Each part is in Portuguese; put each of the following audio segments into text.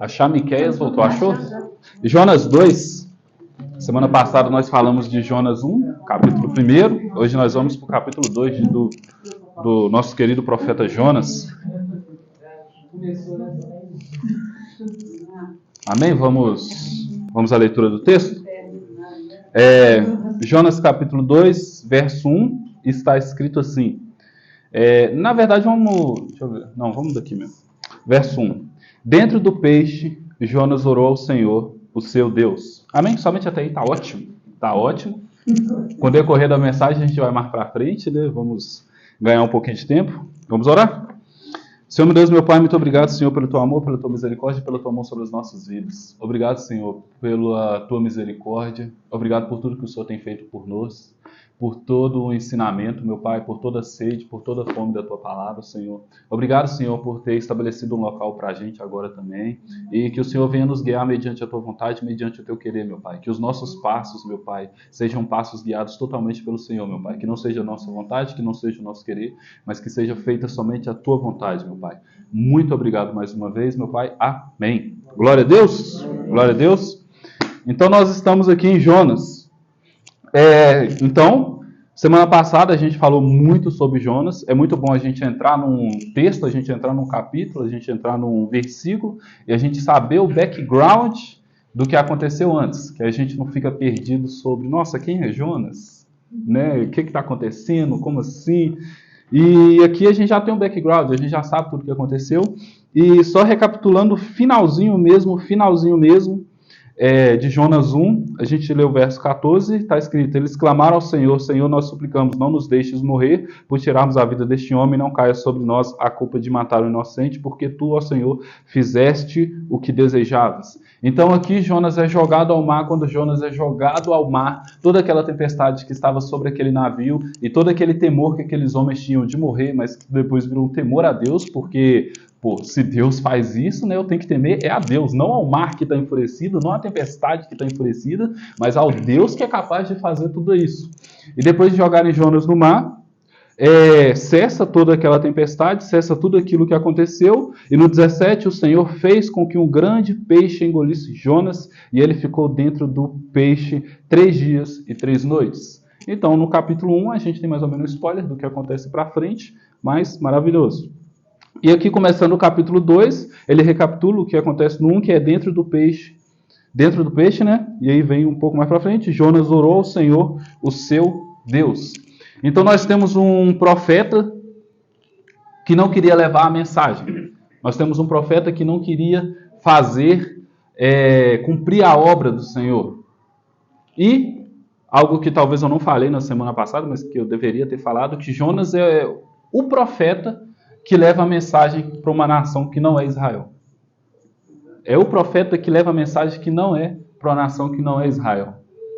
Achar Miqueias voltou, achou? Jonas 2. Semana passada nós falamos de Jonas 1, capítulo 1. Hoje nós vamos para o capítulo 2 do nosso querido profeta Jonas. Amém? Vamos à leitura do texto? Jonas capítulo 2, verso 1, está escrito assim. Na verdade, deixa eu ver. Não, vamos daqui mesmo. Verso 1. Dentro do peixe, Jonas orou ao Senhor, o seu Deus. Amém? Somente até aí está ótimo. Está ótimo. Com o decorrer da mensagem, a gente vai mais para frente, né? Vamos ganhar um pouquinho de tempo. Vamos orar? Senhor, meu Deus, meu Pai, muito obrigado, Senhor, pelo Teu amor, pela Tua misericórdia e pela Tua mão sobre as nossas vidas. Obrigado, Senhor, pela Tua misericórdia. Obrigado por tudo que o Senhor tem feito por nós, por todo o ensinamento, meu Pai, por toda a sede, por toda a fome da Tua palavra, Senhor. Obrigado, Senhor, por ter estabelecido um local para a gente agora também, e que o Senhor venha nos guiar mediante a Tua vontade, mediante o Teu querer, meu Pai. Que os nossos passos, meu Pai, sejam passos guiados totalmente pelo Senhor, meu Pai. Que não seja a nossa vontade, que não seja o nosso querer, mas que seja feita somente a Tua vontade, meu Pai. Muito obrigado mais uma vez, meu Pai. Amém. Glória a Deus. Glória a Deus. Então, nós estamos aqui em Jonas. Então, semana passada a gente falou muito sobre Jonas. É muito bom a gente entrar num texto, a gente entrar num capítulo, a gente entrar num versículo e a gente saber o background do que aconteceu antes. Que a gente não fica perdido sobre, nossa, quem é Jonas? Né? O que está acontecendo? Como assim? E aqui a gente já tem um background, a gente já sabe tudo o que aconteceu. E só recapitulando, finalzinho mesmo, de Jonas 1, a gente lê o verso 14, está escrito: eles clamaram ao Senhor, Senhor, nós suplicamos, não nos deixes morrer, por tirarmos a vida deste homem, não caia sobre nós a culpa de matar o inocente, porque tu, ó Senhor, fizeste o que desejavas. Então aqui Jonas é jogado ao mar. Quando Jonas é jogado ao mar, toda aquela tempestade que estava sobre aquele navio e todo aquele temor que aqueles homens tinham de morrer, mas que depois virou um temor a Deus, porque se Deus faz isso, né, eu tenho que temer a Deus, não ao mar que está enfurecido, não à tempestade que está enfurecida, mas ao Deus que é capaz de fazer tudo isso. E depois de jogarem Jonas no mar, cessa toda aquela tempestade, cessa tudo aquilo que aconteceu, e no 17 o Senhor fez com que um grande peixe engolisse Jonas, e ele ficou dentro do peixe 3 dias e 3 noites. Então, no capítulo 1, a gente tem mais ou menos um spoiler do que acontece para frente, mas maravilhoso. E aqui, começando o capítulo 2, ele recapitula o que acontece no 1, que é dentro do peixe, né? E aí vem um pouco mais para frente, Jonas orou ao Senhor, o seu Deus. Então nós temos um profeta que não queria levar a mensagem. Nós temos um profeta que não queria cumprir a obra do Senhor. E algo que talvez eu não falei na semana passada, mas que eu deveria ter falado, que Jonas é o profeta que leva a mensagem para uma nação que não é Israel. É o profeta que leva a mensagem que não é para uma nação que não é Israel.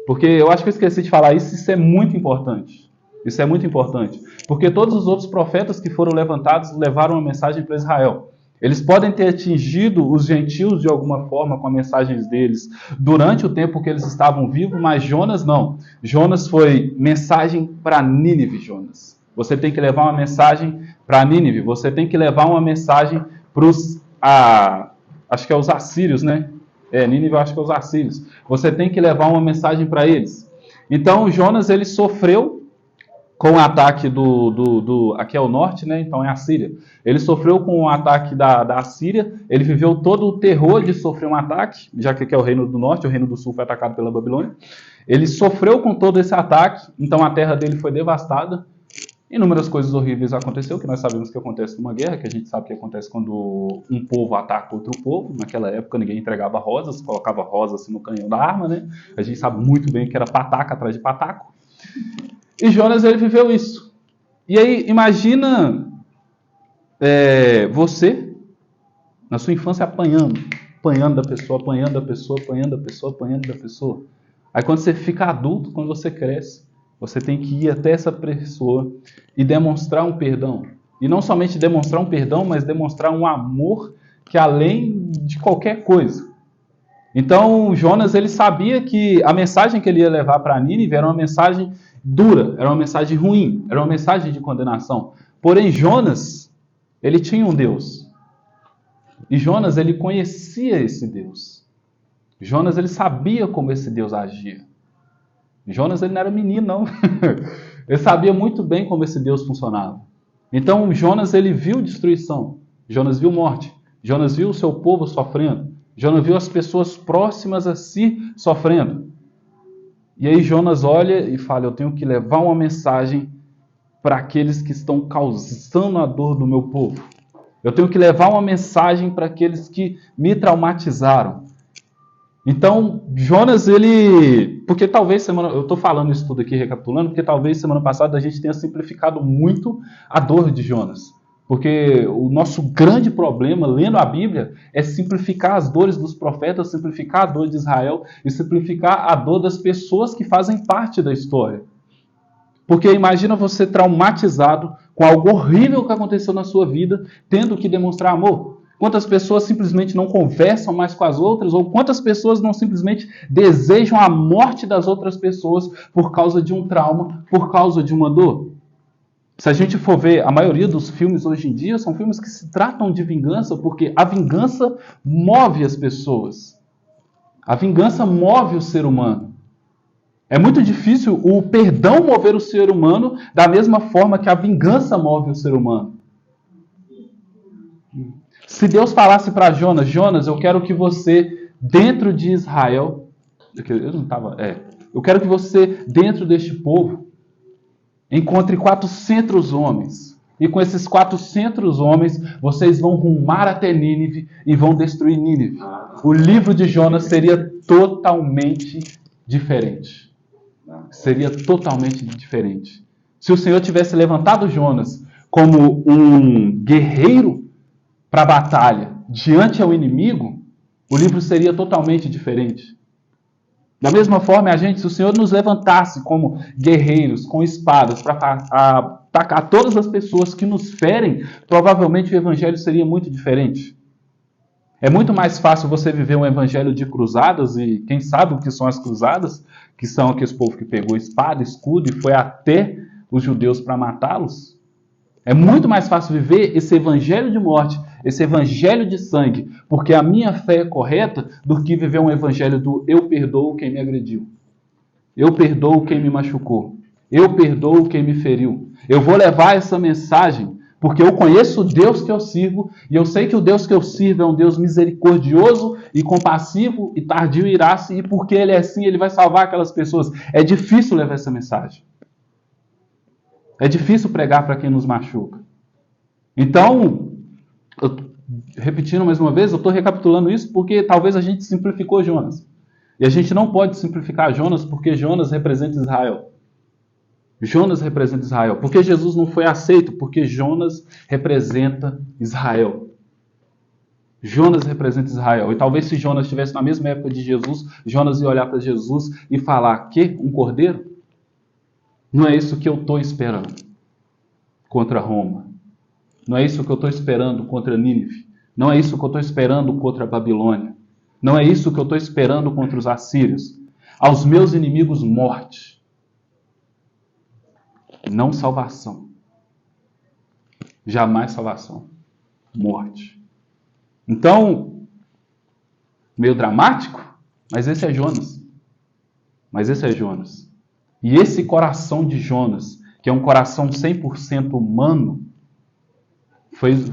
Porque eu acho que eu esqueci de falar isso é muito importante. Isso é muito importante. Porque todos os outros profetas que foram levantados levaram a mensagem para Israel. Eles podem ter atingido os gentios de alguma forma com as mensagens deles durante o tempo que eles estavam vivos, mas Jonas não. Jonas foi mensagem para Nínive, Jonas. Você tem que levar uma mensagem para Nínive. Você tem que levar uma mensagem para acho que é os assírios, né? Nínive eu acho que é os assírios. Você tem que levar uma mensagem para eles. Então, Jonas, ele sofreu com o ataque aqui é o norte, né? Então é a Síria. Ele sofreu com o ataque da Síria. Ele viveu todo o terror de sofrer um ataque, já que aqui é o reino do norte, o reino do sul foi atacado pela Babilônia. Ele sofreu com todo esse ataque, então a terra dele foi devastada. Inúmeras coisas horríveis aconteceram, que nós sabemos que acontece numa guerra, que a gente sabe que acontece quando um povo ataca outro povo. Naquela época ninguém entregava rosas, colocava rosas assim no canhão da arma, né? A gente sabe muito bem que era pataca atrás de pataco. E Jonas, ele viveu isso. E aí, imagina você, na sua infância, apanhando da pessoa. Aí quando você fica adulto, quando você cresce, você tem que ir até essa pessoa e demonstrar um perdão. E não somente demonstrar um perdão, mas demonstrar um amor que além de qualquer coisa. Então, Jonas, ele sabia que a mensagem que ele ia levar para Nínive era uma mensagem dura, era uma mensagem ruim, era uma mensagem de condenação. Porém, Jonas, ele tinha um Deus. E Jonas, ele conhecia esse Deus. Jonas, ele sabia como esse Deus agia. Jonas, ele não era menino, não. Ele sabia muito bem como esse Deus funcionava. Então, Jonas, ele viu destruição. Jonas viu morte. Jonas viu o seu povo sofrendo. Jonas viu as pessoas próximas a si sofrendo. E aí Jonas olha e fala, eu tenho que levar uma mensagem para aqueles que estão causando a dor do meu povo. Eu tenho que levar uma mensagem para aqueles que me traumatizaram. Então, Jonas, ele... Porque talvez eu estou falando isso tudo aqui, recapitulando, porque talvez semana passada a gente tenha simplificado muito a dor de Jonas. Porque o nosso grande problema, lendo a Bíblia, é simplificar as dores dos profetas, simplificar a dor de Israel e simplificar a dor das pessoas que fazem parte da história. Porque imagina você traumatizado com algo horrível que aconteceu na sua vida, tendo que demonstrar amor. Quantas pessoas simplesmente não conversam mais com as outras, ou quantas pessoas não simplesmente desejam a morte das outras pessoas por causa de um trauma, por causa de uma dor. Se a gente for ver, a maioria dos filmes hoje em dia são filmes que se tratam de vingança, porque a vingança move as pessoas. A vingança move o ser humano. É muito difícil o perdão mover o ser humano da mesma forma que a vingança move o ser humano. Se Deus falasse para Jonas, Jonas, eu quero que você, dentro de Israel, eu quero que você, dentro deste povo, encontre 400 homens. E com esses 400 homens, vocês vão rumar até Nínive e vão destruir Nínive. O livro de Jonas seria totalmente diferente. Seria totalmente diferente. Se o Senhor tivesse levantado Jonas como um guerreiro para a batalha diante ao inimigo, o livro seria totalmente diferente. Da mesma forma, se o Senhor nos levantasse como guerreiros, com espadas, para atacar todas as pessoas que nos ferem, provavelmente o evangelho seria muito diferente. É muito mais fácil você viver um evangelho de cruzadas, e quem sabe o que são as cruzadas, que são aqueles povo que pegou espada, escudo e foi até os judeus para matá-los. É muito mais fácil viver esse evangelho de morte, esse evangelho de sangue, porque a minha fé é correta, do que viver um evangelho do eu perdoo quem me agrediu. Eu perdoo quem me machucou. Eu perdoo quem me feriu. Eu vou levar essa mensagem, porque eu conheço o Deus que eu sirvo, e eu sei que o Deus que eu sirvo é um Deus misericordioso e compassivo e tardio em ira-se, e porque Ele é assim, Ele vai salvar aquelas pessoas. É difícil levar essa mensagem. É difícil pregar para quem nos machuca. Então, repetindo mais uma vez, eu estou recapitulando isso porque talvez a gente simplificou Jonas. E a gente não pode simplificar Jonas porque Jonas representa Israel. Jonas representa Israel. Porque Jesus não foi aceito? Porque Jonas representa Israel. Jonas representa Israel. E talvez se Jonas estivesse na mesma época de Jesus, Jonas ia olhar para Jesus e falar, que? Um cordeiro? Não é isso que eu estou esperando contra Roma. Não é isso que eu estou esperando contra Nínive. Não é isso que eu estou esperando contra a Babilônia. Não é isso que eu estou esperando contra os assírios. Aos meus inimigos, morte. Não salvação. Jamais salvação. Morte. Então, meio dramático, mas esse é Jonas. E esse coração de Jonas, que é um coração 100% humano,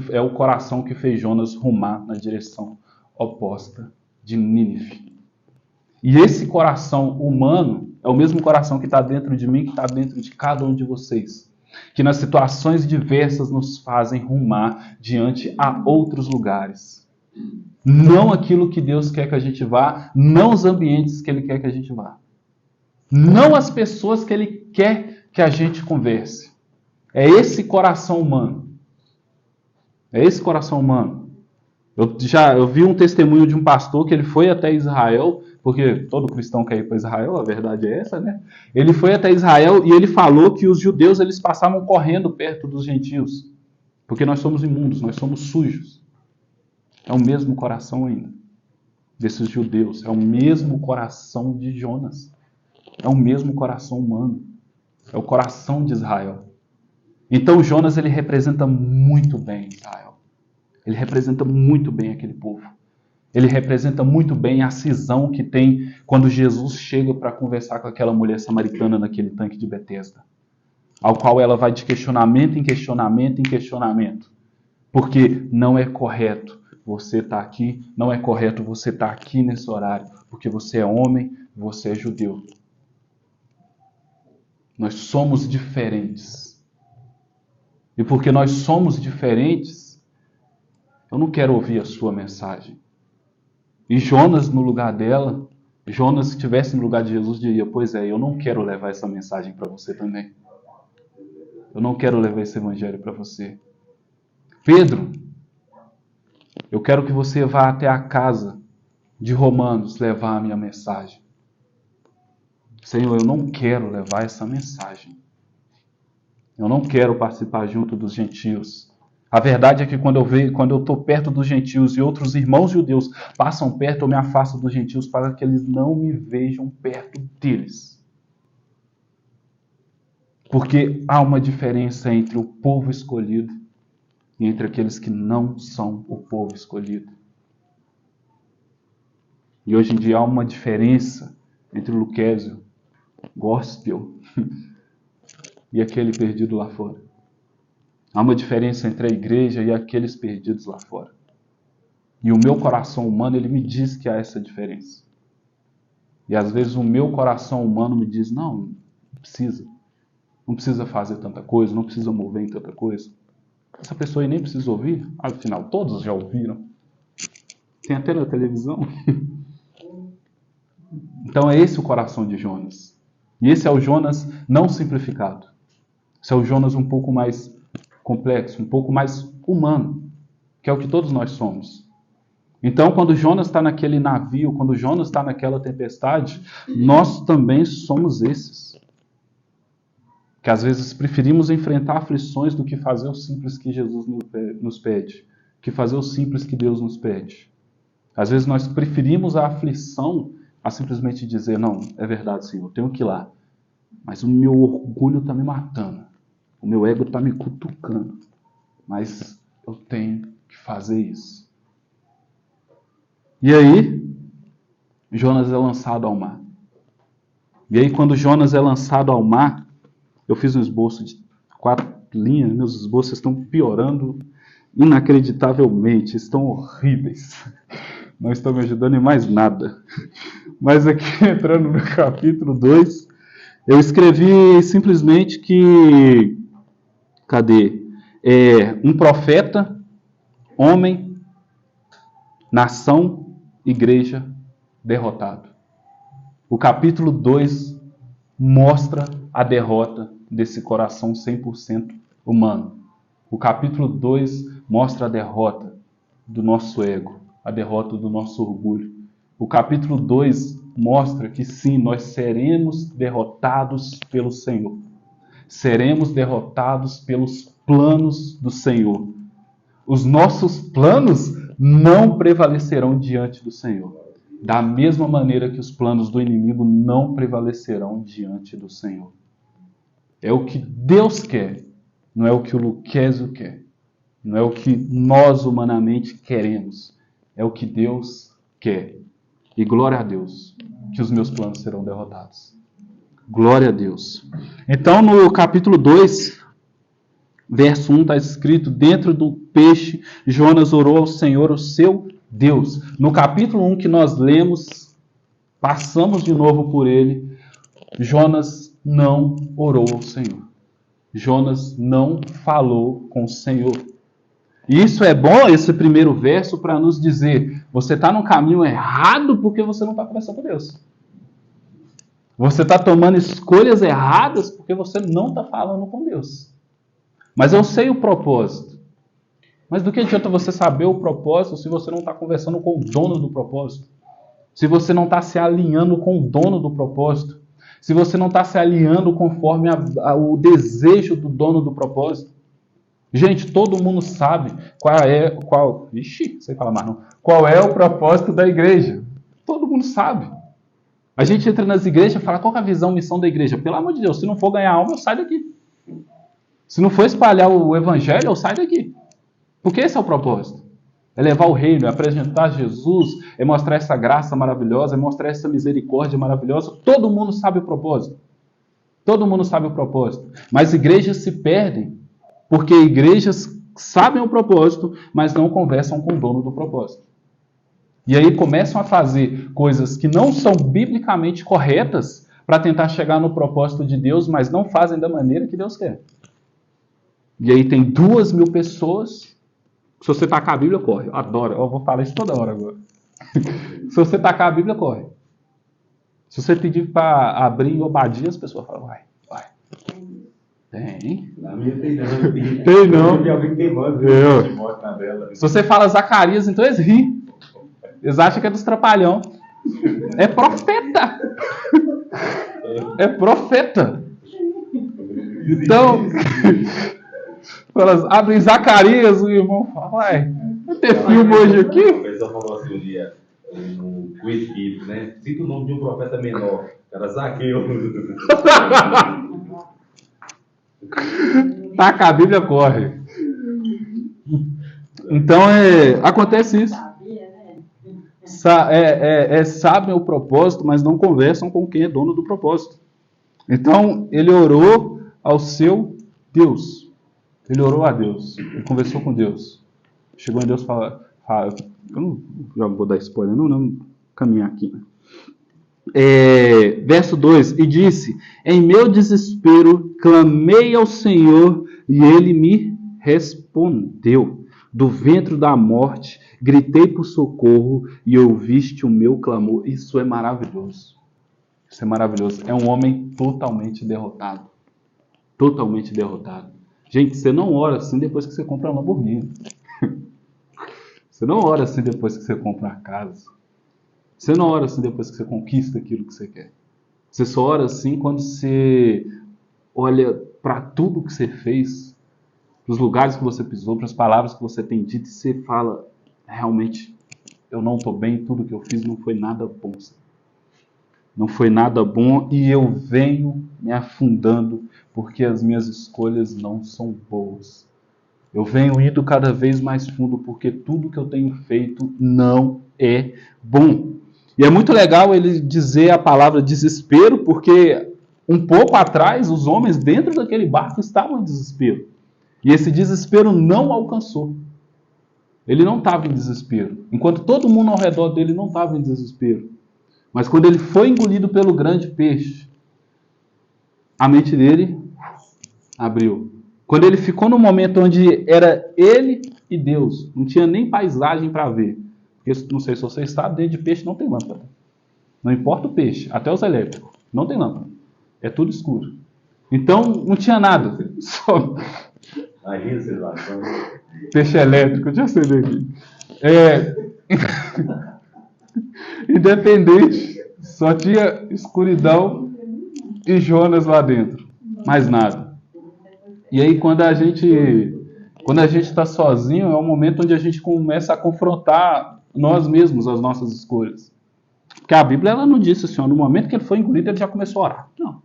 é o coração que fez Jonas rumar na direção oposta de Nínive. E esse coração humano é o mesmo coração que está dentro de mim, que está dentro de cada um de vocês. Que nas situações diversas nos fazem rumar diante a outros lugares. Não aquilo que Deus quer que a gente vá, não os ambientes que Ele quer que a gente vá. Não as pessoas que Ele quer que a gente converse. É esse coração humano. É esse coração humano. Eu vi um testemunho de um pastor que ele foi até Israel, porque todo cristão quer ir para Israel, a verdade é essa, né? Ele foi até Israel e ele falou que os judeus eles passavam correndo perto dos gentios, porque nós somos imundos, nós somos sujos. É o mesmo coração ainda desses judeus, é o mesmo coração de Jonas. É o mesmo coração humano. É o coração de Israel. Então Jonas ele representa muito bem Israel. Ele representa muito bem aquele povo. Ele representa muito bem a cisão que tem quando Jesus chega para conversar com aquela mulher samaritana naquele tanque de Betesda, ao qual ela vai de questionamento em questionamento em questionamento. Porque não é correto você estar aqui, não é correto você estar aqui nesse horário, porque você é homem, você é judeu. Nós somos diferentes. E porque nós somos diferentes, eu não quero ouvir a sua mensagem. E Jonas, no lugar dela, Jonas, se estivesse no lugar de Jesus, diria: pois é, eu não quero levar essa mensagem para você também. Eu não quero levar esse evangelho para você. Pedro, eu quero que você vá até a casa de Romanos levar a minha mensagem. Senhor, eu não quero levar essa mensagem. Eu não quero participar junto dos gentios. A verdade é que quando eu estou perto dos gentios e outros irmãos judeus passam perto, eu me afasto dos gentios para que eles não me vejam perto deles. Porque há uma diferença entre o povo escolhido e entre aqueles que não são o povo escolhido. E hoje em dia há uma diferença entre o Luquésio, gospel, e aquele perdido lá fora. Há uma diferença entre a igreja e aqueles perdidos lá fora. E o meu coração humano, ele me diz que há essa diferença. E às vezes o meu coração humano me diz: não precisa. Não precisa fazer tanta coisa, não precisa mover em tanta coisa. Essa pessoa aí nem precisa ouvir. Afinal, todos já ouviram. Tem até na televisão. Então é esse o coração de Jonas. E esse é o Jonas não simplificado. Esse é o Jonas um pouco mais complexo, um pouco mais humano, que é o que todos nós somos. Então, quando Jonas está naquele navio, quando Jonas está naquela tempestade, nós também somos esses. Que às vezes preferimos enfrentar aflições do que fazer o simples que Jesus nos pede, que fazer o simples que Deus nos pede. Às vezes nós preferimos a aflição a simplesmente dizer: não, é verdade, Senhor, eu tenho que ir lá, mas o meu orgulho está me matando, o meu ego está me cutucando, mas eu tenho que fazer isso. E aí, Jonas é lançado ao mar. E aí, quando Jonas é lançado ao mar, eu fiz um esboço de 4 linhas, meus esboços estão piorando inacreditavelmente, estão horríveis. Não estão me ajudando em mais nada. Mas aqui, entrando no capítulo 2, eu escrevi simplesmente que... Cadê? Um profeta, homem, nação, igreja, derrotado. O capítulo 2 mostra a derrota desse coração 100% humano. O capítulo 2 mostra a derrota do nosso ego, a derrota do nosso orgulho. O capítulo 2 mostra que sim, nós seremos derrotados pelo Senhor. Seremos derrotados pelos planos do Senhor. Os nossos planos não prevalecerão diante do Senhor. Da mesma maneira que os planos do inimigo não prevalecerão diante do Senhor. É o que Deus quer, não é o que o Luquésio quer. Não é o que nós humanamente queremos. É o que Deus quer. E glória a Deus, que os meus planos serão derrotados. Glória a Deus. Então, no capítulo 2, verso 1, está escrito: dentro do peixe, Jonas orou ao Senhor, o seu Deus. No capítulo 1 que nós lemos, passamos de novo por ele, Jonas não orou ao Senhor. Jonas não falou com o Senhor. E isso é bom, esse primeiro verso, para nos dizer: você está no caminho errado porque você não está conversando com Deus. Você está tomando escolhas erradas porque você não está falando com Deus. Mas eu sei o propósito. Mas do que adianta você saber o propósito se você não está conversando com o dono do propósito? Se você não está se alinhando com o dono do propósito? Se você não está se alinhando conforme o desejo do dono do propósito? Gente, todo mundo sabe qual é o propósito da igreja. Todo mundo sabe. A gente entra nas igrejas e fala: qual é a visão, missão da igreja? Pelo amor de Deus, se não for ganhar alma, eu saio daqui. Se não for espalhar o evangelho, eu saio daqui. Porque esse é o propósito. é levar o reino, é apresentar Jesus, é mostrar essa graça maravilhosa, é mostrar essa misericórdia maravilhosa. Todo mundo sabe o propósito. Todo mundo sabe o propósito. Mas igrejas se perdem, porque igrejas sabem o propósito, mas não conversam com o dono do propósito. E aí começam a fazer coisas que não são biblicamente corretas para tentar chegar no propósito de Deus, mas não fazem da maneira que Deus quer. E aí tem 2.000 pessoas. Se você tacar a Bíblia, corre. Eu adoro, eu vou falar isso toda hora agora. Se você tacar a Bíblia, corre. Se você pedir para abrir em Obadias, as pessoas falam, vai. Tem. Na minha tem não. Tem não. Alguém queimando. Se você fala Zacarias, então eles riem. Eles acham que é dos trapalhão. É profeta. É profeta. Então, abrem Zacarias, o irmão fala, vai ter filme hoje aqui? O pessoal falou assim um dia, um quiz bíblico, né? Cita o nome de um profeta menor. Era Zaqueu. Taca a Bíblia, corre. Então, acontece isso. Sabem o propósito, mas não conversam com quem é dono do propósito. Então, ele orou ao seu Deus. Ele orou a Deus. Ele conversou com Deus. Chegou em Deus e falou... Eu não já vou dar spoiler, não caminhar aqui. Verso 2. E disse, em meu desespero, clamei ao Senhor e ele me respondeu. Do ventre da morte, gritei por socorro e ouviste o meu clamor. Isso é maravilhoso. Isso é maravilhoso. É um homem totalmente derrotado. Totalmente derrotado. Gente, você não ora assim depois que você compra uma Lamborghini. Você não ora assim depois que você compra uma casa. Você não ora assim depois que você conquista aquilo que você quer. Você só ora assim quando você olha para tudo que você fez, para os lugares que você pisou, para as palavras que você tem dito, e você fala, realmente, eu não estou bem, tudo que eu fiz não foi nada bom. Não foi nada bom e eu venho me afundando porque as minhas escolhas não são boas. Eu venho indo cada vez mais fundo porque tudo que eu tenho feito não é bom. E é muito legal ele dizer a palavra desespero, porque um pouco atrás os homens dentro daquele barco estavam em desespero. E esse desespero não alcançou. Ele não estava em desespero. Enquanto todo mundo ao redor dele não estava em desespero. Mas quando ele foi engolido pelo grande peixe, a mente dele abriu. Quando ele ficou no momento onde era ele e Deus, não tinha nem paisagem para ver. Porque, não sei se você sabe, dentro de peixe não tem lâmpada. Não importa o peixe, até os elétricos, não tem lâmpada. É tudo escuro. Então, não tinha nada. Só... Peixe elétrico, deixa eu acender aqui. Independente, só tinha escuridão e Jonas lá dentro. Mais nada. E aí, quando a gente está sozinho, é o momento onde a gente começa a confrontar nós mesmos, as nossas escolhas. Porque a Bíblia ela não disse assim, no momento que ele foi engolido, ele já começou a orar. Não.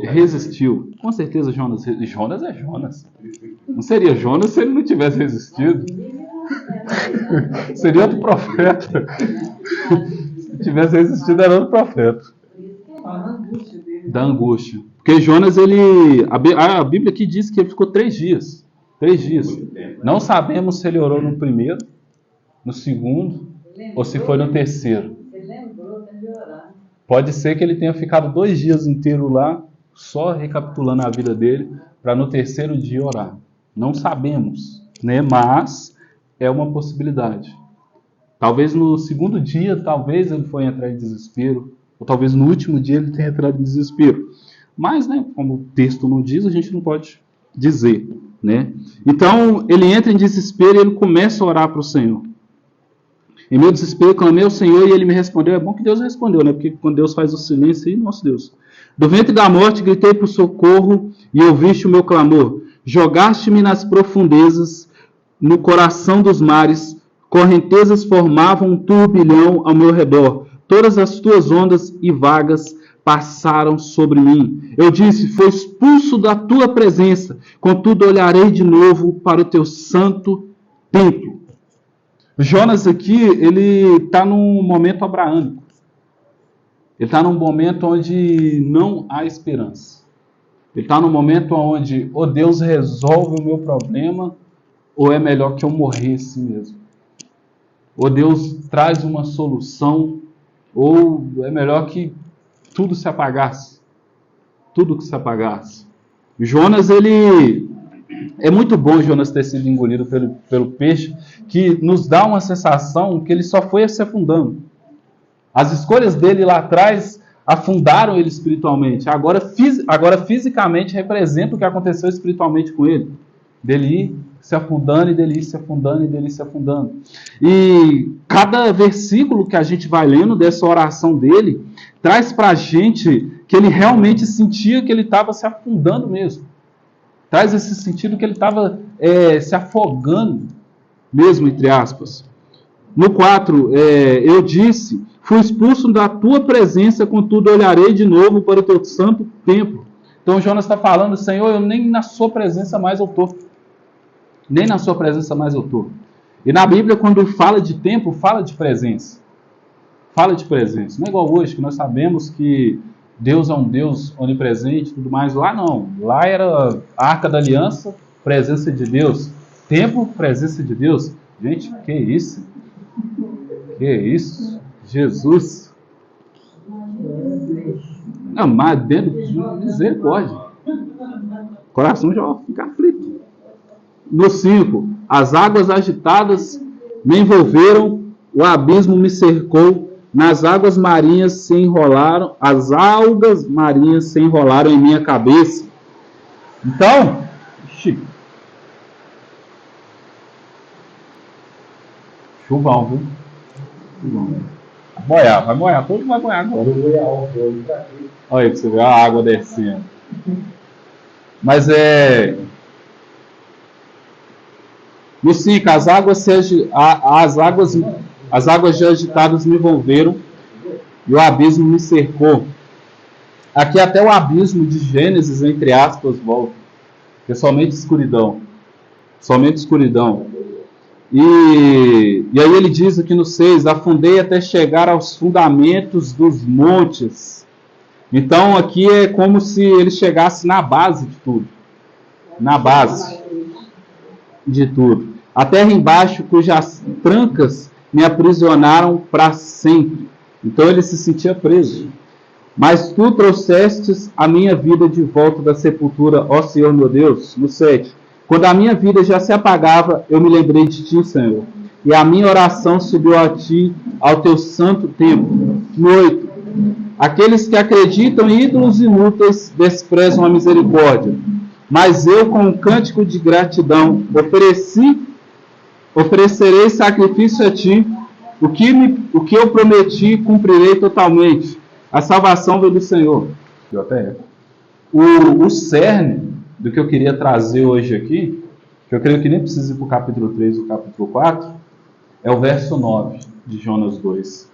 Resistiu. Com certeza Jonas é Jonas. Não seria Jonas se ele não tivesse resistido. Seria outro profeta. Se tivesse resistido, era outro profeta. Da angústia. Porque Jonas, a Bíblia aqui diz que ele ficou 3 dias. 3 dias. Não sabemos se ele orou no primeiro, no segundo, ou se foi no terceiro. Pode ser que ele tenha ficado 2 dias inteiros lá, só recapitulando a vida dele, para no terceiro dia orar. Não sabemos, né? Mas é uma possibilidade. Talvez no segundo dia, talvez ele foi entrar em desespero, ou talvez no último dia ele tenha entrado em desespero. Mas, né, como o texto não diz, a gente não pode dizer, né? Então, ele entra em desespero e ele começa a orar para o Senhor. Em meu desespero, clamei ao Senhor e ele me respondeu. É bom que Deus respondeu, né? Porque quando Deus faz o silêncio aí, nosso Deus. Do ventre da morte, gritei por socorro e ouviste o meu clamor. Jogaste-me nas profundezas, no coração dos mares. Correntezas formavam um turbilhão ao meu redor. Todas as tuas ondas e vagas passaram sobre mim. Eu disse, foi expulso da tua presença. Contudo, olharei de novo para o teu santo templo. Jonas aqui, ele está num momento abraâmico. Ele está num momento onde não há esperança. Ele está num momento onde ou Deus resolve o meu problema, ou é melhor que eu morresse mesmo. Ou Deus traz uma solução, ou é melhor que tudo se apagasse. Tudo que se apagasse. Jonas, ele... É muito bom Jonas ter sido engolido pelo peixe, que nos dá uma sensação que ele só foi se afundando. As escolhas dele lá atrás afundaram ele espiritualmente. Agora fisicamente representa o que aconteceu espiritualmente com ele. Dele ir se afundando, e dele ir se afundando, e dele ir se afundando. E cada versículo que a gente vai lendo dessa oração dele, traz para a gente que ele realmente sentia que ele estava se afundando mesmo. Traz esse sentido que ele estava se afogando mesmo, entre aspas. No 4, eu disse, fui expulso da tua presença, contudo olharei de novo para o teu santo templo. Então Jonas está falando, Senhor, eu nem na sua presença mais eu estou. Nem na sua presença mais eu estou. E na Bíblia, quando fala de templo, fala de presença. Fala de presença. Não é igual hoje, que nós sabemos que Deus é um Deus onipresente e tudo mais. Lá não. Lá era a Arca da Aliança, presença de Deus. Templo, presença de Deus. Gente, que isso? Que isso? Jesus. Não, mas dentro de misericórdia. O coração já fica aflito. No 5, as águas agitadas me envolveram, o abismo me cercou, nas águas marinhas se enrolaram, as algas marinhas se enrolaram em minha cabeça. Então, chuvão, viu? Chuvão. Vai moiar, todo mundo vai moiar agora. Olha aí pra você ver a água descendo. Mas no 5, as águas já agitadas me envolveram e o abismo me cercou. Aqui até o abismo de Gênesis, entre aspas, volta. Que é somente escuridão. Somente escuridão. E aí ele diz aqui no 6, afundei até chegar aos fundamentos dos montes. Então aqui é como se ele chegasse na base de tudo. Na base de tudo. A terra embaixo, cujas trancas me aprisionaram para sempre. Então ele se sentia preso. Mas tu trouxestes a minha vida de volta da sepultura, ó Senhor meu Deus. No 7. Quando a minha vida já se apagava, eu me lembrei de ti, Senhor. E a minha oração subiu a ti, ao teu santo templo. No 8. Aqueles que acreditam em ídolos inúteis desprezam a misericórdia. Mas eu, com um cântico de gratidão, oferecerei sacrifício a ti. O que eu prometi, cumprirei totalmente. A salvação vem do Senhor. O cerne do que eu queria trazer hoje aqui, que eu creio que nem precisa ir para o capítulo 3 ou capítulo 4, é o verso 9 de Jonas 2,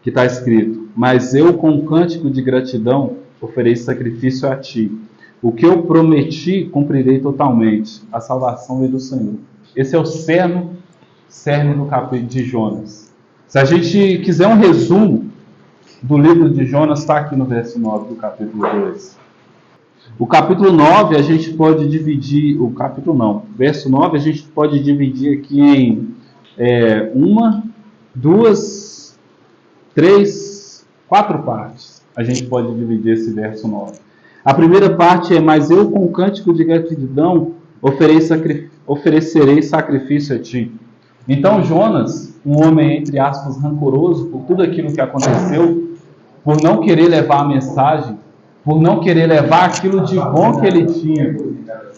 que está escrito: mas eu, com um cântico de gratidão, ofereço sacrifício a ti. O que eu prometi, cumprirei totalmente. A salvação vem do Senhor. Esse é o cerne do capítulo de Jonas. Se a gente quiser um resumo do livro de Jonas, está aqui no verso 9 do capítulo 2. O capítulo 9 a gente pode dividir, verso 9 a gente pode dividir aqui em 1, 2, 3, 4 partes. A gente pode dividir esse verso 9. A primeira parte é: mas eu, com um cântico de gratidão, oferecerei sacrifício a ti. Então Jonas, um homem, entre aspas, rancoroso por tudo aquilo que aconteceu, por não querer levar a mensagem, por não querer levar aquilo de bom que ele tinha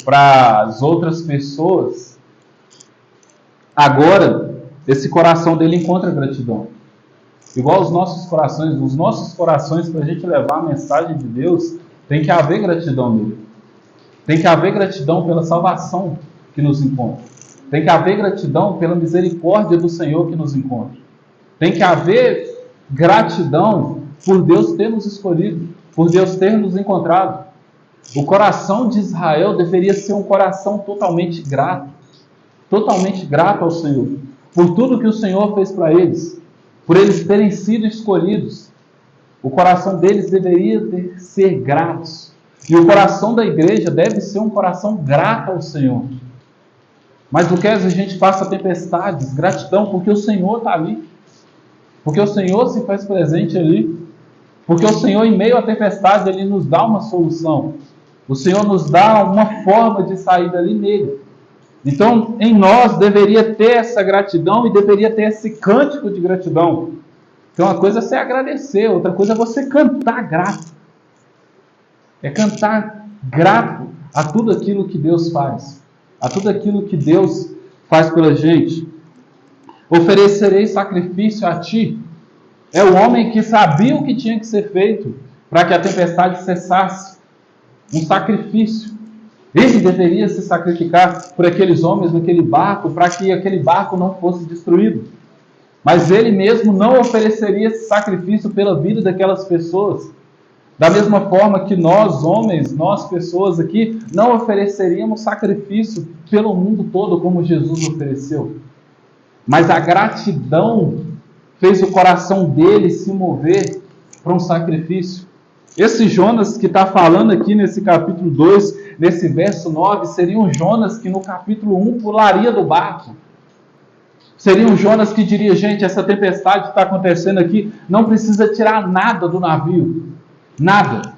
para as outras pessoas, agora esse coração dele encontra gratidão. Igual os nossos corações, para a gente levar a mensagem de Deus, tem que haver gratidão nele. Tem que haver gratidão pela salvação que nos encontra. Tem que haver gratidão pela misericórdia do Senhor que nos encontra. Tem que haver gratidão por Deus ter nos escolhido, por Deus ter nos encontrado. O coração de Israel deveria ser um coração totalmente grato. totalmente grato ao Senhor, por tudo que o Senhor fez para eles, por eles terem sido escolhidos. O coração deles deveria ser grato. E o coração da igreja deve ser um coração grato ao Senhor. Mas o que a gente passa tempestades, gratidão, porque o Senhor está ali. Porque o Senhor se faz presente ali. Porque o Senhor, em meio à tempestade, Ele nos dá uma solução. O Senhor nos dá uma forma de sair dali nele. Então, em nós deveria ter essa gratidão e deveria ter esse cântico de gratidão. Então, uma coisa é você agradecer, outra coisa é você cantar grato. É cantar grato a tudo aquilo que Deus faz. A tudo aquilo que Deus faz pela gente. Oferecerei sacrifício a ti. É o homem que sabia o que tinha que ser feito para que a tempestade cessasse. Um sacrifício. Ele deveria se sacrificar por aqueles homens naquele barco, para que aquele barco não fosse destruído. Mas ele mesmo não ofereceria esse sacrifício pela vida daquelas pessoas. Da mesma forma que nós, homens, nós pessoas aqui, não ofereceríamos sacrifício pelo mundo todo como Jesus ofereceu. Mas a gratidão fez o coração dele se mover para um sacrifício. Esse Jonas que está falando aqui nesse capítulo 2, nesse verso 9, seria um Jonas que no capítulo 1 pularia do barco. Seria um Jonas que diria, gente, essa tempestade que está acontecendo aqui, não precisa tirar nada do navio. Nada.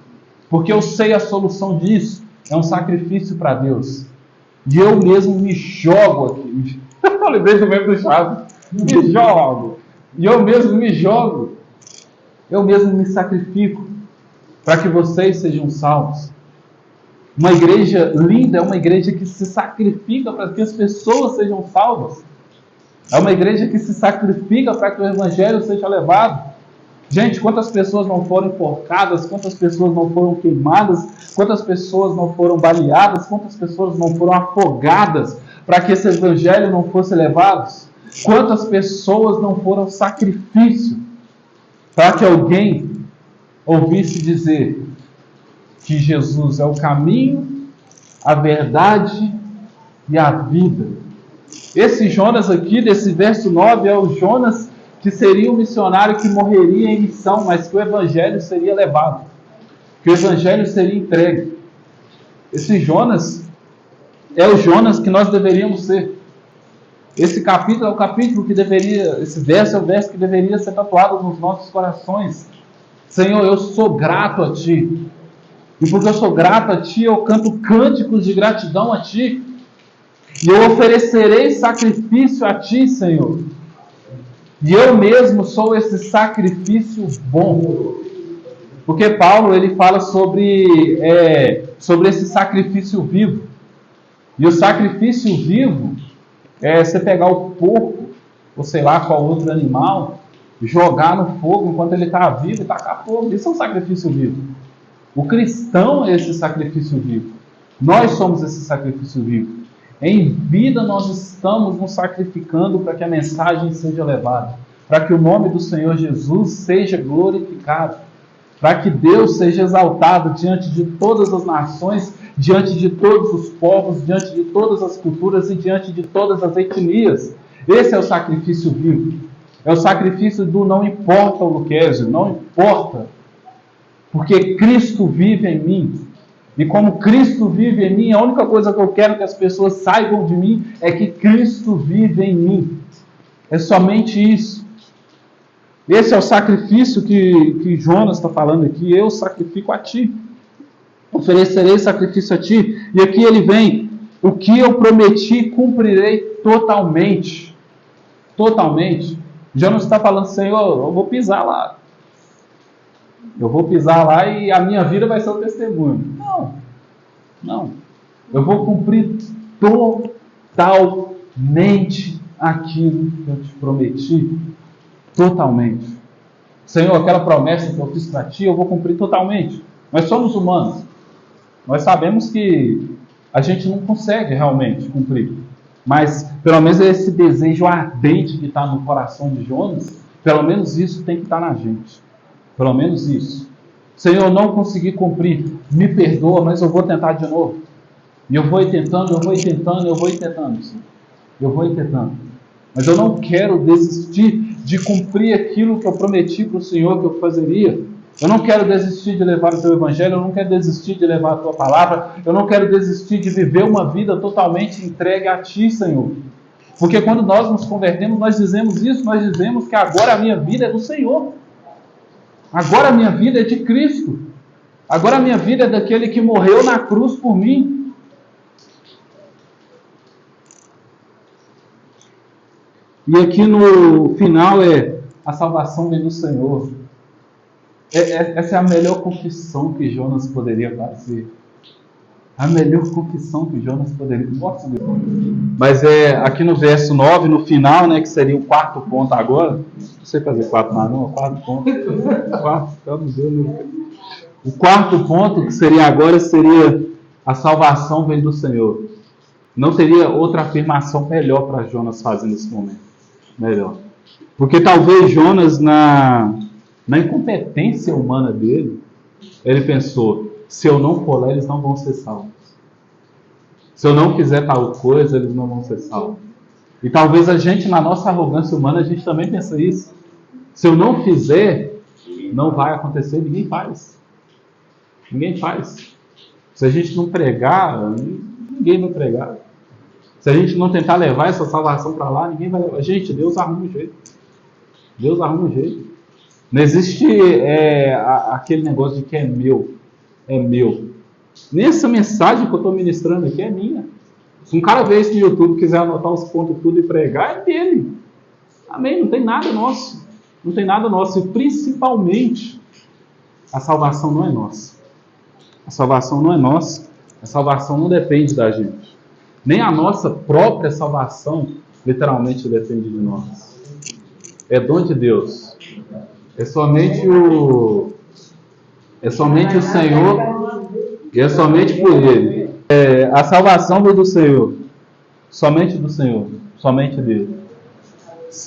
Porque eu sei a solução disso. É um sacrifício para Deus. E eu mesmo me jogo aqui. Eu lembrei do mesmo do Chaves. Me jogo. E eu mesmo me jogo. Eu mesmo me sacrifico para que vocês sejam salvos. Uma igreja linda é uma igreja que se sacrifica para que as pessoas sejam salvas. É uma igreja que se sacrifica para que o evangelho seja levado. Gente, quantas pessoas não foram enforcadas, quantas pessoas não foram queimadas, quantas pessoas não foram baleadas, quantas pessoas não foram afogadas para que esse evangelho não fosse levado? Quantas pessoas não foram sacrifício para que alguém ouvisse dizer que Jesus é o caminho, a verdade e a vida. Esse Jonas aqui, desse verso 9, é o Jonas que seria um missionário que morreria em missão, mas que o evangelho seria levado, que o evangelho seria entregue. Esse Jonas é o Jonas que nós deveríamos ser. Esse capítulo é o capítulo que deveria, esse verso é o verso que deveria ser tatuado nos nossos corações. Senhor, eu sou grato a Ti. E porque eu sou grato a Ti, eu canto cânticos de gratidão a Ti. E eu oferecerei sacrifício a Ti, Senhor. E eu mesmo sou esse sacrifício bom. Porque Paulo, ele fala sobre esse sacrifício vivo. E o sacrifício vivo é você pegar o porco, ou sei lá qual outro animal, jogar no fogo enquanto ele está vivo e tacar fogo. Isso é um sacrifício vivo. O cristão é esse sacrifício vivo. Nós somos esse sacrifício vivo. Em vida nós estamos nos sacrificando para que a mensagem seja levada, para que o nome do Senhor Jesus seja glorificado, para que Deus seja exaltado diante de todas as nações, diante de todos os povos, diante de todas as culturas e diante de todas as etnias. Esse é o sacrifício vivo. É o sacrifício do não importa o Luquésio, não importa, porque Cristo vive em mim. E como Cristo vive em mim, a única coisa que eu quero que as pessoas saibam de mim é que Cristo vive em mim. É somente isso. Esse é o sacrifício que Jonas está falando aqui. Eu sacrifico a Ti. Oferecerei sacrifício a Ti. E aqui ele vem. O que eu prometi, cumprirei totalmente. Totalmente. Jonas está falando, Senhor, eu vou pisar lá. Eu vou pisar lá e a minha vida vai ser o testemunho. Não. Eu vou cumprir totalmente aquilo que eu te prometi. Totalmente. Senhor, aquela promessa que eu fiz para Ti, eu vou cumprir totalmente. Nós somos humanos. Nós sabemos que a gente não consegue realmente cumprir. Mas, pelo menos esse desejo ardente que está no coração de Jonas, pelo menos isso tem que estar na gente. Pelo menos isso. Senhor, eu não consegui cumprir, me perdoa, mas eu vou tentar de novo. E eu vou ir tentando, Senhor. eu vou ir ter tanto. Mas eu não quero desistir de cumprir aquilo que eu prometi para o Senhor que eu fazeria. Eu não quero desistir de levar o teu evangelho, eu não quero desistir de levar a tua palavra, eu não quero desistir de viver uma vida totalmente entregue a ti, Senhor. Porque quando nós nos convertemos, nós dizemos isso, nós dizemos que agora a minha vida é do Senhor. Agora a minha vida é de Cristo. Agora a minha vida é daquele que morreu na cruz por mim. E aqui no final a salvação vem do Senhor. Essa é a melhor confissão que Jonas poderia fazer. A melhor confissão que Jonas poderia fazer. Mas aqui no verso 9, no final, né, que seria o quarto ponto agora. Não sei fazer 4 mais não, 4 pontos. 4, o quarto ponto que seria agora seria a salvação vem do Senhor. Não teria outra afirmação melhor para Jonas fazer nesse momento. Melhor. Porque talvez Jonas, na incompetência humana dele, ele pensou, se eu não for lá, eles não vão ser salvos. Se eu não fizer tal coisa, eles não vão ser salvos. E talvez a gente, na nossa arrogância humana, a gente também pensa isso. Se eu não fizer, não vai acontecer, ninguém faz. Ninguém faz. Se a gente não pregar, ninguém vai pregar. Se a gente não tentar levar essa salvação para lá, ninguém vai levar. Gente, Deus arruma um jeito. Deus arruma um jeito. Não existe aquele negócio de que é meu. É meu. Nessa mensagem que eu estou ministrando aqui é minha. Se um cara ver isso no YouTube, quiser anotar os pontos tudo e pregar, é dele. Amém? Não tem nada nosso. Não tem nada nosso. E principalmente, a salvação não é nossa. A salvação não é nossa. A salvação não depende da gente. Nem a nossa própria salvação literalmente depende de nós. É dom de Deus. É somente o Senhor e é somente por Ele. A salvação vem do Senhor. Somente do Senhor. Somente dele.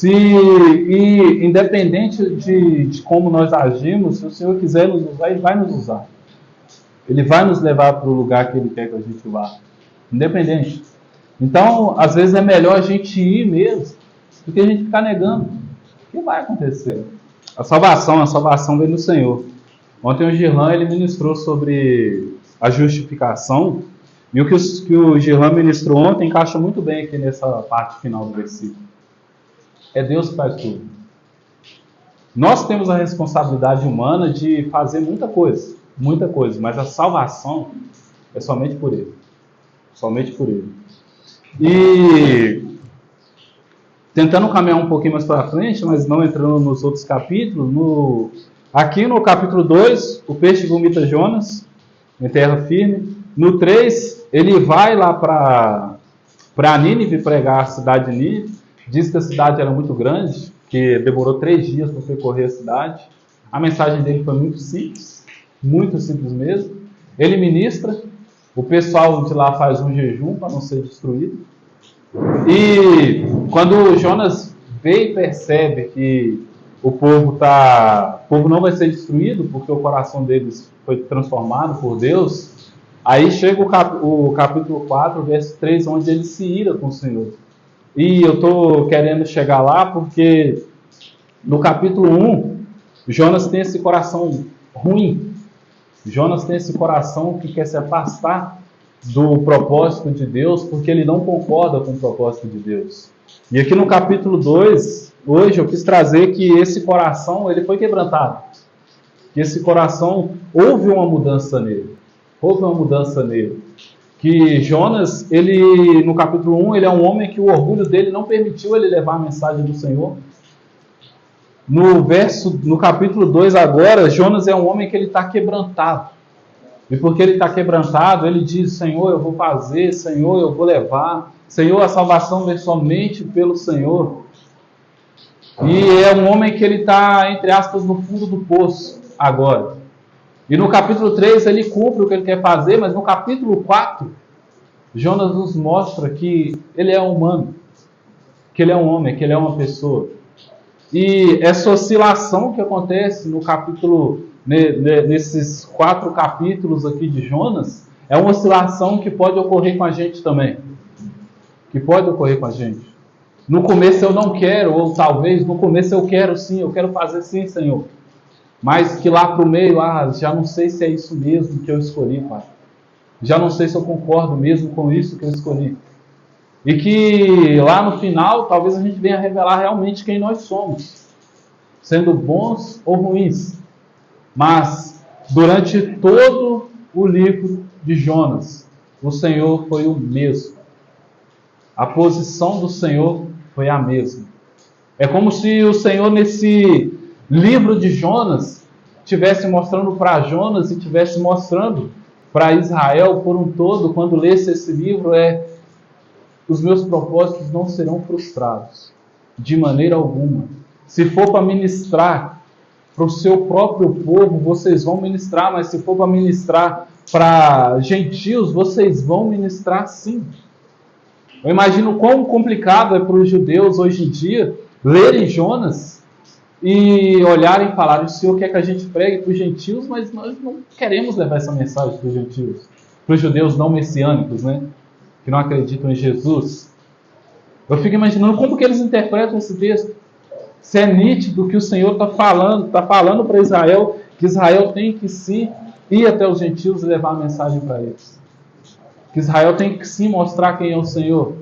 E independente de como nós agimos, se o Senhor quiser nos usar, Ele vai nos usar. Ele vai nos levar para o lugar que Ele quer que a gente vá. Independente. Então, às vezes é melhor a gente ir mesmo do que a gente ficar negando. O que vai acontecer? A salvação vem do Senhor. Ontem o Girlan ele ministrou sobre a justificação. E o que o Girlan ministrou ontem encaixa muito bem aqui nessa parte final do versículo. É Deus que faz tudo. Nós temos a responsabilidade humana de fazer muita coisa, mas a salvação é somente por Ele. Somente por Ele. E tentando caminhar um pouquinho mais para frente, mas não entrando nos outros capítulos, aqui no capítulo 2, o peixe vomita Jonas em terra firme. No 3, ele vai lá para Nínive pregar a cidade de Nínive. Diz que a cidade era muito grande, que demorou 3 dias para percorrer a cidade. A mensagem dele foi muito simples mesmo. Ele ministra, o pessoal de lá faz um jejum para não ser destruído. E quando Jonas vê e percebe que o povo não vai ser destruído, porque o coração deles foi transformado por Deus, aí chega o capítulo 4, verso 3, onde ele se ira com o Senhor. E eu estou querendo chegar lá porque no capítulo 1, Jonas tem esse coração ruim. Jonas tem esse coração que quer se afastar do propósito de Deus porque ele não concorda com o propósito de Deus. E aqui no capítulo 2, hoje eu quis trazer que esse coração ele foi quebrantado. Que esse coração, houve uma mudança nele. Que Jonas, ele no capítulo 1, ele é um homem que o orgulho dele não permitiu ele levar a mensagem do Senhor. No capítulo 2 agora, Jonas é um homem que ele está quebrantado. E porque ele está quebrantado, ele diz, Senhor, eu vou fazer, Senhor, eu vou levar. Senhor, a salvação vem somente pelo Senhor. E é um homem que ele está, entre aspas, no fundo do poço agora. E no capítulo 3 ele cumpre o que ele quer fazer, mas no capítulo 4, Jonas nos mostra que ele é humano, que ele é um homem, que ele é uma pessoa. E essa oscilação que acontece no capítulo, nesses 4 capítulos aqui de Jonas, é uma oscilação que pode ocorrer com a gente também. que pode ocorrer com a gente. No começo eu não quero, ou talvez no começo eu quero sim, eu quero fazer sim, Senhor. Mas que lá para o meio, já não sei se é isso mesmo que eu escolhi, Pai. Já não sei se eu concordo mesmo com isso que eu escolhi. E que lá no final, talvez a gente venha revelar realmente quem nós somos, sendo bons ou ruins. Mas, durante todo o livro de Jonas, o Senhor foi o mesmo. A posição do Senhor foi a mesma. É como se o Senhor, nesse livro de Jonas, estivesse mostrando para Jonas e estivesse mostrando para Israel por um todo, quando lesse esse livro, os meus propósitos não serão frustrados, de maneira alguma. Se for para ministrar para o seu próprio povo, vocês vão ministrar, mas se for para ministrar para gentios, vocês vão ministrar sim. Eu imagino quão complicado é para os judeus hoje em dia lerem Jonas e olharem e falarem: o Senhor quer que a gente pregue para os gentios, mas nós não queremos levar essa mensagem para os gentios, para os judeus não messiânicos, né? Que não acreditam em Jesus. Eu fico imaginando como que eles interpretam esse texto. Se é nítido que o Senhor está falando para Israel, que Israel tem que sim ir até os gentios e levar a mensagem para eles. Que Israel tem que sim mostrar quem é o Senhor.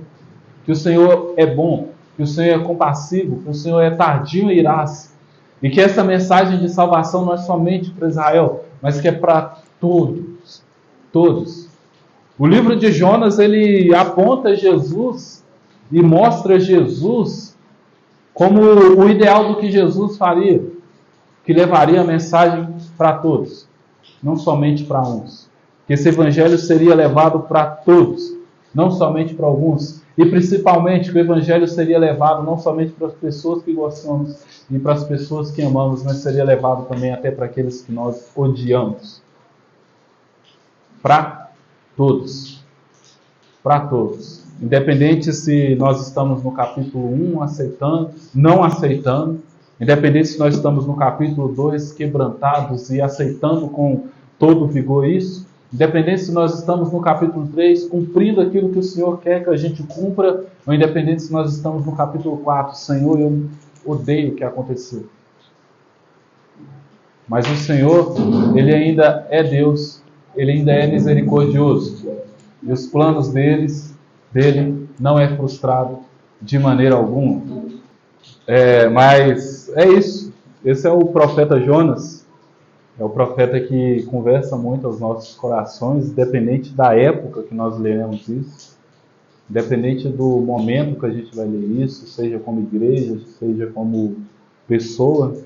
Que o Senhor é bom, que o Senhor é compassivo, que o Senhor é tardio e irás. E que essa mensagem de salvação não é somente para Israel, mas que é para todos. Todos. O livro de Jonas, ele aponta Jesus e mostra Jesus como o ideal do que Jesus faria, que levaria a mensagem para todos, não somente para uns. Que esse evangelho seria levado para todos, não somente para alguns. E principalmente que o evangelho seria levado não somente para as pessoas que gostamos e para as pessoas que amamos, mas seria levado também até para aqueles que nós odiamos. Para todos. Para todos. Independente se nós estamos no capítulo 1 aceitando, não aceitando. Independente se nós estamos no capítulo 2 quebrantados e aceitando com todo vigor isso. Independente se nós estamos no capítulo 3 cumprindo aquilo que o Senhor quer que a gente cumpra. Ou independente se nós estamos no capítulo 4. Senhor, eu odeio o que aconteceu. Mas o Senhor, Ele ainda é Deus. Ele ainda é misericordioso. E os planos dele não é frustrado de maneira alguma. Mas é isso. Esse é o profeta Jonas. É o profeta que conversa muito aos nossos corações, independente da época que nós leremos isso, independente do momento que a gente vai ler isso, seja como igreja, seja como pessoa.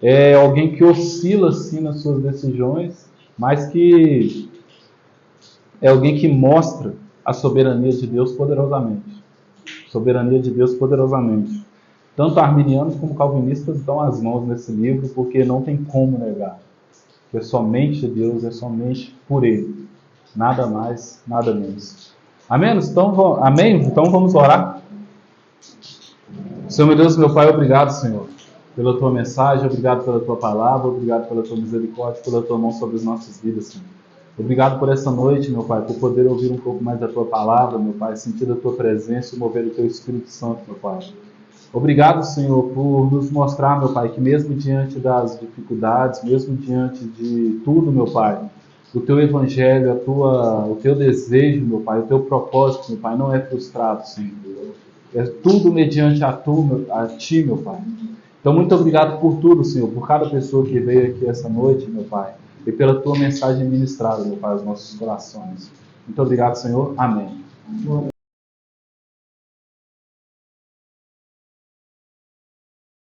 É alguém que oscila sim nas suas decisões, mas que é alguém que mostra a soberania de Deus poderosamente. Soberania de Deus poderosamente. Tanto arminianos como calvinistas dão as mãos nesse livro, porque não tem como negar. Que é somente Deus, é somente por Ele. Nada mais, nada menos. Amém? Então vamos orar. Senhor meu Deus, meu Pai, obrigado, Senhor, pela Tua mensagem, obrigado pela Tua palavra, obrigado pela Tua misericórdia, pela Tua mão sobre as nossas vidas, Senhor. Obrigado por essa noite, meu Pai, por poder ouvir um pouco mais da Tua palavra, meu Pai, sentir a Tua presença e mover o Teu Espírito Santo, meu Pai. Obrigado, Senhor, por nos mostrar, meu Pai, que mesmo diante das dificuldades, mesmo diante de tudo, meu Pai, o Teu Evangelho, o Teu desejo, meu Pai, o Teu propósito, meu Pai, não é frustrado, Senhor. É tudo mediante a Ti, meu Pai. Então, muito obrigado por tudo, Senhor, por cada pessoa que veio aqui essa noite, meu Pai, e pela Tua mensagem ministrada, meu Pai, aos nossos corações. Muito obrigado, Senhor. Amém.